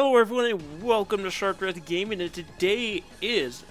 Hello everyone and welcome to Shark Breath Gaming, and today is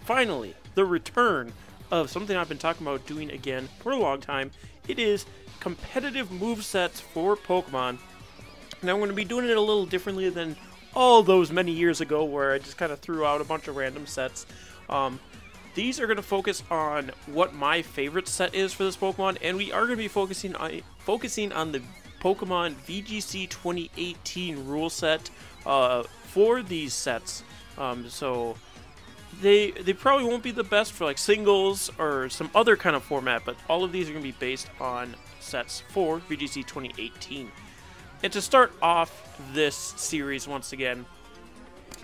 finally the return of something I've been talking about doing again for a long time. It is competitive movesets for Pokemon. Now I'm going to be doing it a little differently than all those many years ago where I just kind of threw out a bunch of random sets. These are going to focus on what my favorite set is for this Pokemon, and we are going to be focusing on the Pokemon VGC 2018 rule set for these sets. So they probably won't be the best for like singles or some other kind of format, but all of these are going to be based on sets for VGC 2018. And to start off this series once again,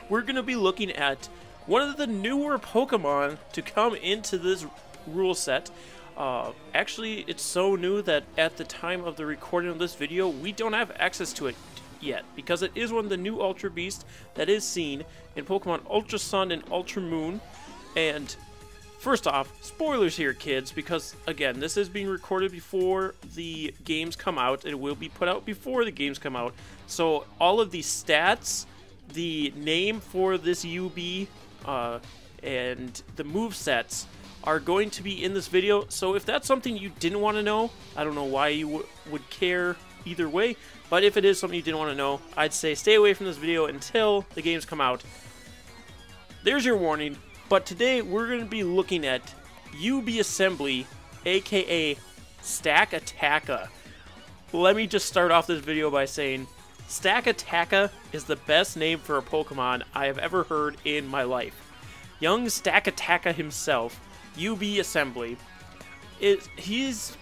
we're going to be looking at one of the newer Pokemon to come into this rule set. Actually, it's so new that at the time of the recording of this video, we don't have access to it yet, because it is one of the new Ultra Beasts that is seen in Pokemon Ultra Sun and Ultra Moon. And first off, spoilers here, kids, because again, this is being recorded before the games come out. It will be put out before the games come out. So all of the stats, the name for this UB, and the movesets are going to be in this video. So if that's something you didn't want to know, I don't know why you would care either way, but if it is something you didn't want to know, I'd say stay away from this video until the games come out. There's your warning. But today we're going to be looking at UB Assembly, aka Stakataka. Let me just start off this video by saying Stakataka is the best name for a Pokemon I have ever heard in my life. Young Stakataka himself, UB Assembly, he's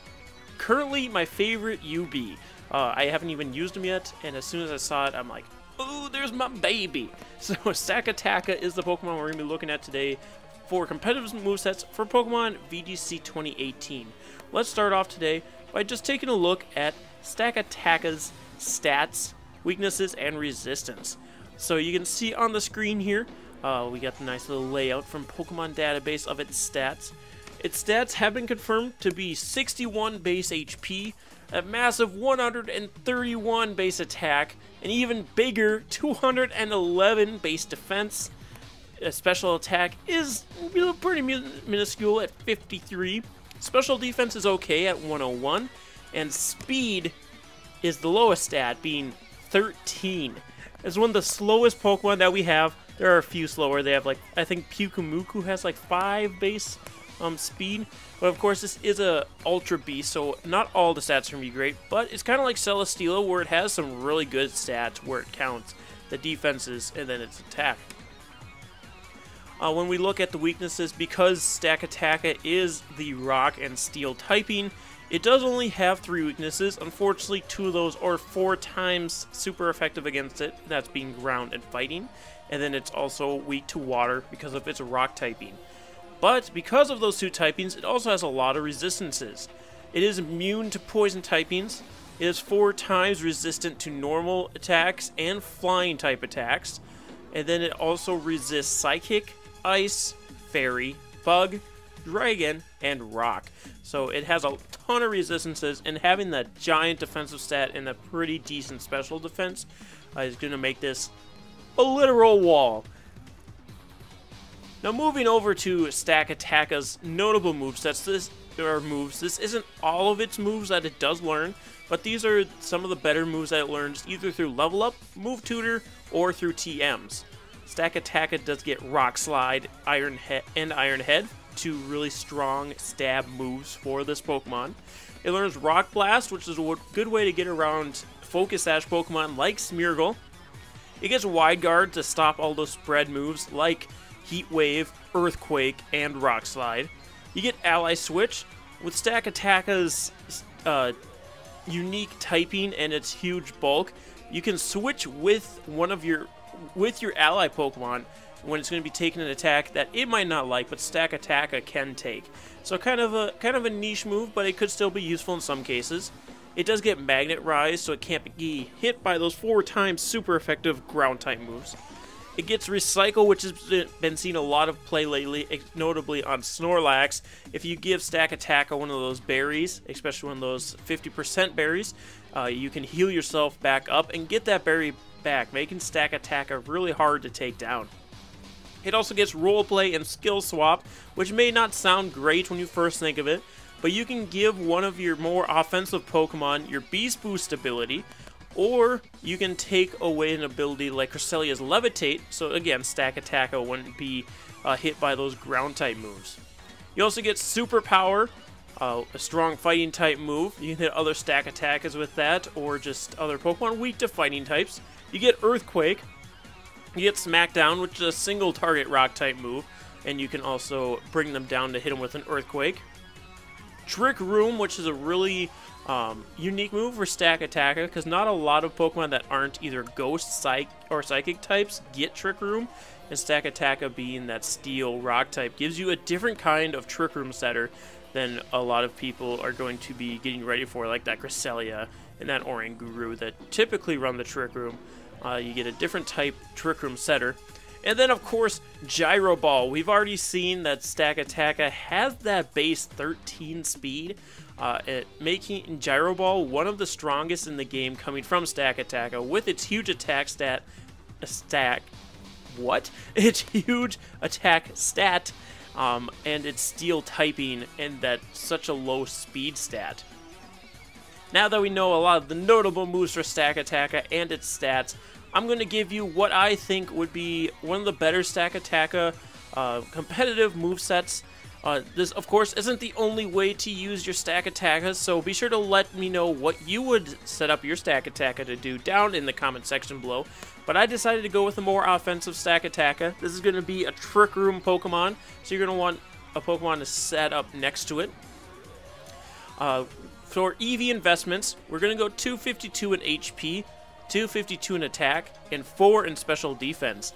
currently my favorite UB. I haven't even used him yet, and as soon as I saw it, I'm like, ooh, there's my baby! So Stakataka is the Pokemon we're going to be looking at today for competitive movesets for Pokemon VGC 2018. Let's start off today by just taking a look at Stakataka's stats, weaknesses, and resistance. So you can see on the screen here, we got the nice little layout from Pokemon Database of its stats. Its stats have been confirmed to be 61 base HP, a massive 131 base attack, an even bigger 211 base defense. A special attack is pretty minuscule at 53. Special defense is okay at 101, and speed is the lowest stat, being 13. It's one of the slowest Pokemon that we have. There are a few slower. They have, like, I think Pyukumuku has like 5 base speed, but of course this is a Ultra Beast, so not all the stats are going to be great, but it's kind of like Celesteela, where it has some really good stats where it counts the defenses and then its attack. When we look at the weaknesses, because Stakataka is the Rock and Steel typing, it does only have 3 weaknesses. Unfortunately, 2 of those are 4 times super effective against it, that's being ground and fighting, and then it's also weak to water because of its rock typing. But because of those 2 typings, it also has a lot of resistances. It is immune to poison typings. It is 4 times resistant to normal attacks and flying type attacks. And then it also resists Psychic, Ice, Fairy, Bug, Dragon, and Rock. So it has a ton of resistances, and having that giant defensive stat and a pretty decent special defense is going to make this a literal wall. Now moving over to Stakataka's notable movesets, this isn't all of its moves that it does learn, but these are some of the better moves that it learns either through Level Up, Move Tutor, or through TMs. Stakataka does get Rock Slide, Iron Head, 2 really strong stab moves for this Pokemon. It learns Rock Blast, which is a good way to get around Focus Sash Pokemon like Smeargle. It gets Wide Guard to stop all those spread moves like Heat Wave, Earthquake, and Rock Slide. You get Ally Switch. With Stakataka's unique typing and its huge bulk, you can switch with your ally Pokemon when it's going to be taking an attack that it might not like, but Stakataka can take. So kind of a niche move, but it could still be useful in some cases. It does get Magnet Rise, so it can't be hit by those 4 times super effective ground type moves. It gets Recycle, which has been seen a lot of play lately, notably on Snorlax. If you give Stack Attack one of those berries, especially one of those 50% berries, you can heal yourself back up and get that berry back, making Stack Attack really hard to take down. It also gets Roleplay and Skill Swap, which may not sound great when you first think of it, but you can give one of your more offensive Pokemon your Beast Boost ability, or you can take away an ability like Cresselia's Levitate, so again, Stack Attack wouldn't be hit by those ground-type moves. You also get Super Power, a strong fighting type move. You can hit other Stack Attackers with that, or just other Pokemon weak to fighting types. You get Earthquake. You get Smackdown, which is a single target rock type move, and you can also bring them down to hit them with an Earthquake. Trick Room, which is a really unique move for Stack Attacker, because not a lot of Pokemon that aren't either Ghost, Psych, or Psychic types get Trick Room, and Stack Attacker being that Steel Rock type gives you a different kind of Trick Room setter than a lot of people are going to be getting ready for, like that Cresselia and that Oranguru that typically run the Trick Room. You get a different type Trick Room setter. And then, of course, Gyro Ball. We've already seen that Stack Attacker has that base 13 speed, making Gyro Ball one of the strongest in the game coming from Stack Attacker with its huge attack stat. Its huge attack stat, and its steel typing, and that such a low speed stat. Now that we know a lot of the notable moves for Stack Attacker and its stats, I'm going to give you what I think would be one of the better Stack Attacker competitive movesets. This, of course, isn't the only way to use your Stack Attacker, so be sure to let me know what you would set up your Stack Attacker to do down in the comment section below. But I decided to go with a more offensive Stack Attacker. This is going to be a Trick Room Pokemon, so you're going to want a Pokemon to set up next to it. For EV investments, we're going to go 252 in HP, 252 in attack, and 4 in special defense.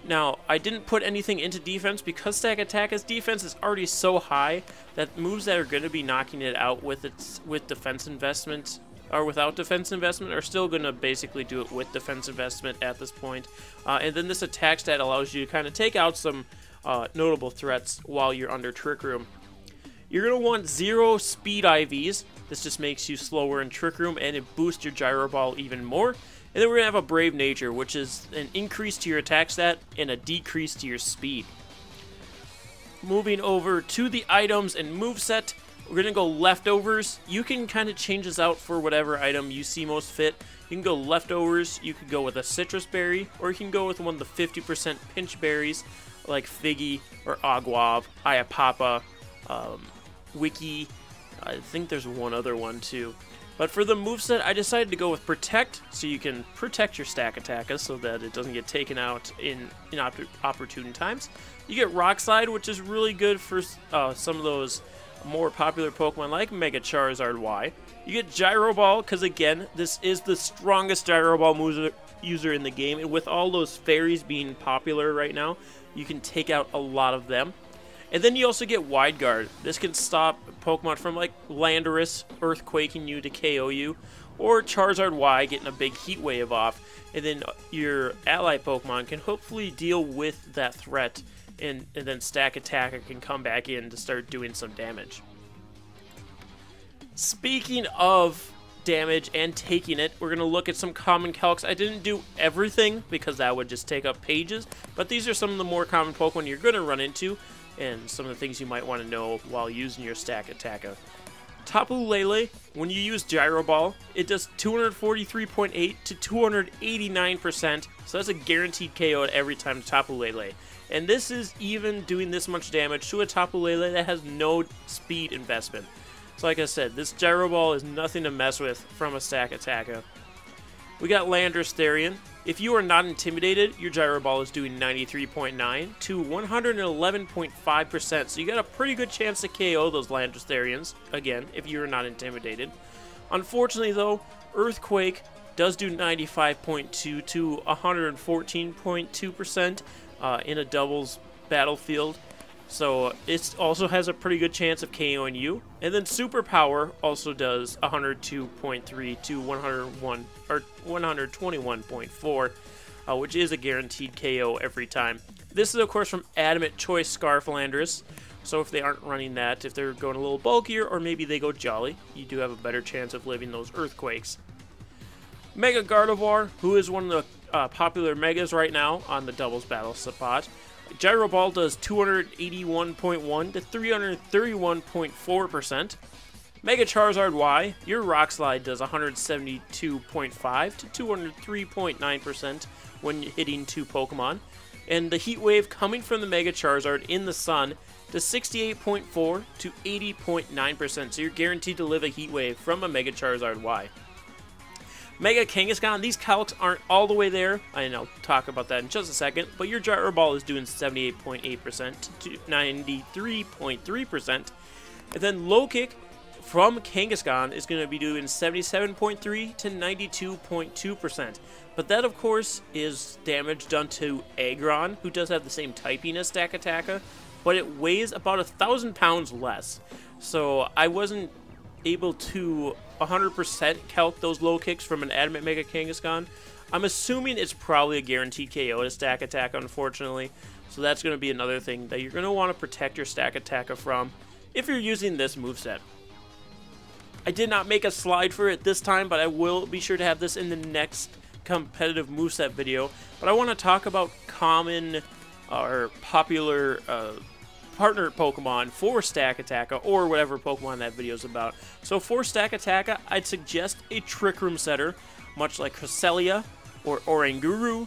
Now, I didn't put anything into defense because Stack Attacker's defense is already so high that moves that are going to be knocking it out with defense investment or without defense investment are still going to basically do it with defense investment at this point. And then this attack stat allows you to kind of take out some notable threats while you're under Trick Room. You're going to want 0 speed IVs. This just makes you slower in Trick Room, and it boosts your Gyro Ball even more. And then we're going to have a Brave Nature, which is an increase to your attack stat and a decrease to your speed. Moving over to the items and moveset, we're going to go Leftovers. You can kind of change this out for whatever item you see most fit. You can go Leftovers, you could go with a Citrus Berry, or you can go with one of the 50% pinch berries, like Figgy or Aguav, Ayapapa, Wiki. I think there's one other one too. But for the moveset, I decided to go with Protect, so you can protect your Stack Attacker so that it doesn't get taken out in opportune times. You get Rock Slide, which is really good for some of those more popular Pokemon like Mega Charizard Y. You get Gyro Ball, because again, this is the strongest Gyro Ball user in the game, and with all those fairies being popular right now, you can take out a lot of them. And then you also get Wide Guard. This can stop Pokemon from like Landorus earthquaking you to KO you, or Charizard Y getting a big heat wave off, and then your ally Pokemon can hopefully deal with that threat, and then Stack Attacker can come back in to start doing some damage. Speaking of damage and taking it, we're going to look at some common calcs. I didn't do everything because that would just take up pages, but these are some of the more common Pokemon you're going to run into, and some of the things you might want to know while using your Stack Attacker. Tapu Lele, when you use Gyro Ball, it does 243.8 to 289%, so that's a guaranteed KO at every time to Tapu Lele. And this is even doing this much damage to a Tapu Lele that has no speed investment. So like I said, this Gyro Ball is nothing to mess with from a Stack Attacker. We got Landorus Therian. If you are not intimidated, your Gyro Ball is doing 93.9 to 111.5%, so you got a pretty good chance to KO those Landorus Therians, again, if you are not intimidated. Unfortunately, though, Earthquake does do 95.2 to 114.2% in a doubles battlefield, so it also has a pretty good chance of KOing you. And then Super Power also does 102.3 to 101 or 121.4. which is a guaranteed KO every time. This is, of course, from Adamant Choice Scarflanders. So if they aren't running that, if they're going a little bulkier, or maybe they go Jolly, you do have a better chance of living those Earthquakes. Mega Gardevoir, who is one of the popular Megas right now on the doubles battle spot. Gyro Ball does 281.1 to 331.4%. Mega Charizard Y, your Rock Slide does 172.5 to 203.9% when hitting 2 Pokemon. And the Heat Wave coming from the Mega Charizard in the Sun does 68.4 to 80.9%. So you're guaranteed to live a Heat Wave from a Mega Charizard Y. Mega Kangaskhan, these calcs aren't all the way there. I'll talk about that in just a second. But your Gyro Ball is doing 78.8% to 93.3%. And then Low Kick from Kangaskhan is going to be doing 77.3 to 92.2%. But that, of course, is damage done to Aggron, who does have the same typing as Stakataka, but it weighs about 1,000 pounds less. So I wasn't able to 100% calc those low kicks from an Adamant Mega Kangaskhan. I'm assuming it's probably a guaranteed KO to Stakataka, unfortunately. So that's going to be another thing that you're going to want to protect your Stakataka from if you're using this moveset. I did not make a slide for it this time, but I will be sure to have this in the next competitive moveset video. But I want to talk about common or popular partner Pokemon for Stakataka, or whatever Pokemon that video is about. So for Stakataka, I'd suggest a Trick Room setter, much like Cresselia, or Oranguru,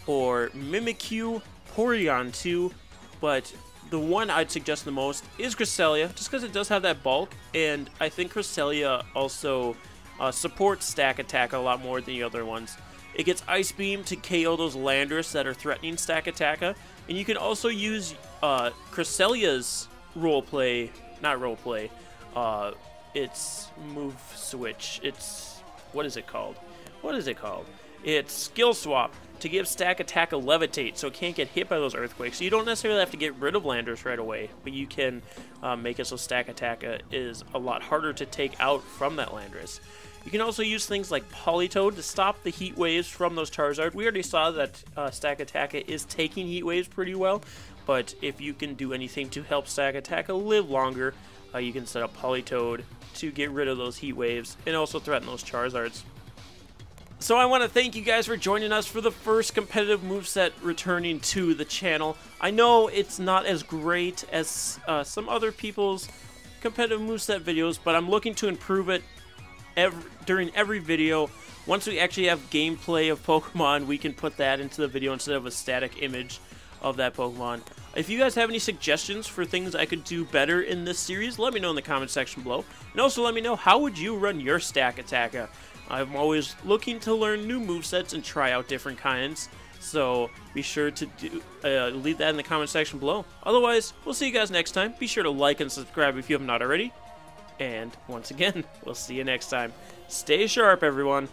or Mimikyu, Porygon 2, but the one I'd suggest the most is Cresselia, just because it does have that bulk, and I think Cresselia also supports Stakataka a lot more than the other ones. It gets Ice Beam to KO those Landorus that are threatening Stakataka, and you can also use Cresselia's it's move switch. What is it called? It's Skill Swap to give Stakataka Levitate, so it can't get hit by those Earthquakes. So you don't necessarily have to get rid of Landorus right away, but you can make it so Stakataka is a lot harder to take out from that Landorus. You can also use things like Politoed to stop the Heat Waves from those Charizard. We already saw that Stakataka is taking Heat Waves pretty well, but if you can do anything to help Stakataka live longer, you can set up Politoed to get rid of those Heat Waves and also threaten those Charizards. So I want to thank you guys for joining us for the first competitive moveset returning to the channel. I know it's not as great as some other people's competitive moveset videos, but I'm looking to improve it during every video. Once we actually have gameplay of Pokemon, we can put that into the video instead of a static image of that Pokemon. If you guys have any suggestions for things I could do better in this series, let me know in the comment section below. And also let me know, how would you run your Stakataka? I'm always looking to learn new movesets and try out different kinds, so be sure to leave that in the comment section below. Otherwise, we'll see you guys next time. Be sure to like and subscribe if you have not already. And once again, we'll see you next time. Stay sharp, everyone.